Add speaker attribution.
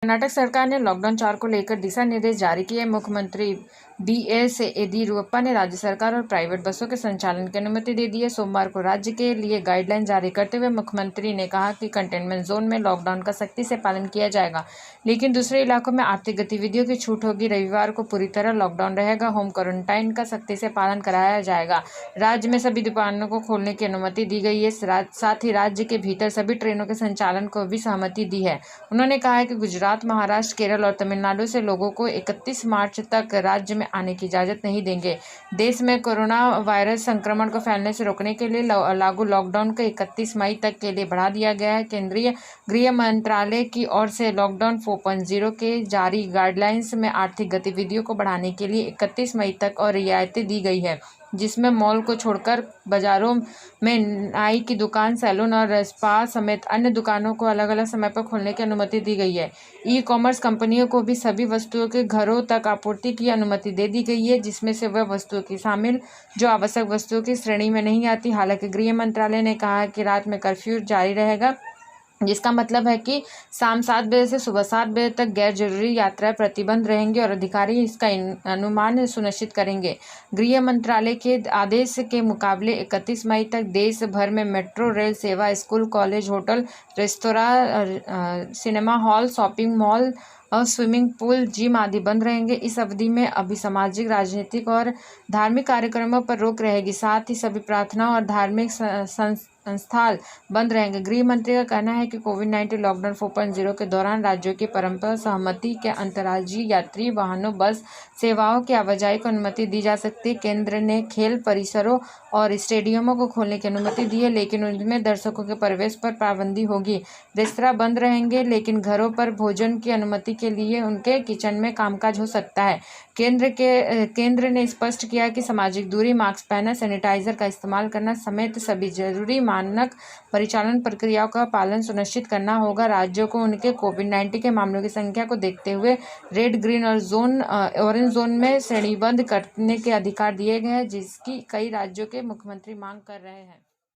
Speaker 1: कर्नाटक सरकार ने लॉकडाउन 4 को लेकर दिशा निर्देश जारी किए। मुख्यमंत्री बीएस येदियुरप्पा ने राज्य सरकार और प्राइवेट बसों के संचालन की अनुमति दे दी है। सोमवार को राज्य के लिए गाइडलाइन जारी करते हुए मुख्यमंत्री ने कहा कि कंटेनमेंट जोन में लॉकडाउन का सख्ती से पालन किया जाएगा, लेकिन दूसरे इलाकों में आर्थिक गतिविधियों की छूट होगी। रविवार को पूरी तरह लॉकडाउन रहेगा। होम क्वारंटाइन का सख्ती से पालन कराया जाएगा। राज्य में सभी दुकानों को खोलने की अनुमति दी गई है। साथ ही राज्य के भीतर सभी ट्रेनों के संचालन को भी सहमति दी है। उन्होंने कहा है कि गुजरात, महाराष्ट्र, केरल और तमिलनाडु से लोगों को 31 मार्च तक राज्य में आने की इजाजत नहीं देंगे। देश में कोरोना वायरस संक्रमण को फैलने से रोकने के लिए लागू लॉकडाउन को 31 मई तक के लिए बढ़ा दिया गया है। केंद्रीय गृह मंत्रालय की ओर से लॉकडाउन 4.0 के जारी गाइडलाइंस में आर्थिक गतिविधियों को बढ़ाने के लिए 31 मई तक और रियायतें दी गई है, जिसमें मॉल को छोड़कर बाजारों में नाई की दुकान, सैलून और स्पा समेत अन्य दुकानों को अलग अलग समय पर खोलने की अनुमति दी गई है। ई कॉमर्स कंपनियों को भी सभी वस्तुओं के घरों तक आपूर्ति की अनुमति दे दी गई है, जिसमें से वह वस्तुओं की शामिल जो आवश्यक वस्तुओं की श्रेणी में नहीं आती। हालांकि गृह मंत्रालय ने कहा है कि रात में कर्फ्यू जारी रहेगा, जिसका मतलब है कि शाम 7 बजे से सुबह 7 बजे तक गैर जरूरी यात्राएं प्रतिबंध रहेंगी और अधिकारी इसका अनुमान सुनिश्चित करेंगे। गृह मंत्रालय के आदेश के मुकाबले 31 मई तक देश भर में मेट्रो रेल सेवा, school, college, hotel, restaurant, cinema hall, shopping mall और स्विमिंग पूल, जिम आदि बंद रहेंगे। इस अवधि में अभी सामाजिक, राजनीतिक और धार्मिक कार्यक्रमों पर रोक रहेगी। साथ ही सभी प्रार्थना और धार्मिक संस्थान बंद रहेंगे। गृह मंत्री का कहना है कि कोविड-19 लॉकडाउन 4.0 के दौरान राज्यों की परंपरा सहमति के अंतर्राज्यीय यात्री वाहनों, बस सेवाओं की आवाजाही को अनुमति दी जा सकती है। केंद्र ने खेल परिसरों और स्टेडियमों को खोलने की अनुमति दी है, लेकिन उनमें दर्शकों के प्रवेश पर पाबंदी होगी। रेस्तरां बंद रहेंगे, लेकिन घरों पर भोजन की अनुमति के लिए उनके किचन में कामकाज हो सकता है। केंद्र ने स्पष्ट किया कि सामाजिक दूरी, मास्क पहनना, सैनिटाइजर का इस्तेमाल करना समेत सभी जरूरी मानक परिचालन प्रक्रियाओं का पालन सुनिश्चित करना होगा। राज्यों को उनके कोविड-19 के मामलों की संख्या को देखते हुए रेड, ग्रीन और ऑरेंज जोन में श्रेणीबद्ध करने के अधिकार दिए गए हैं, जिसकी कई राज्यों के मुख्यमंत्री मांग कर रहे हैं।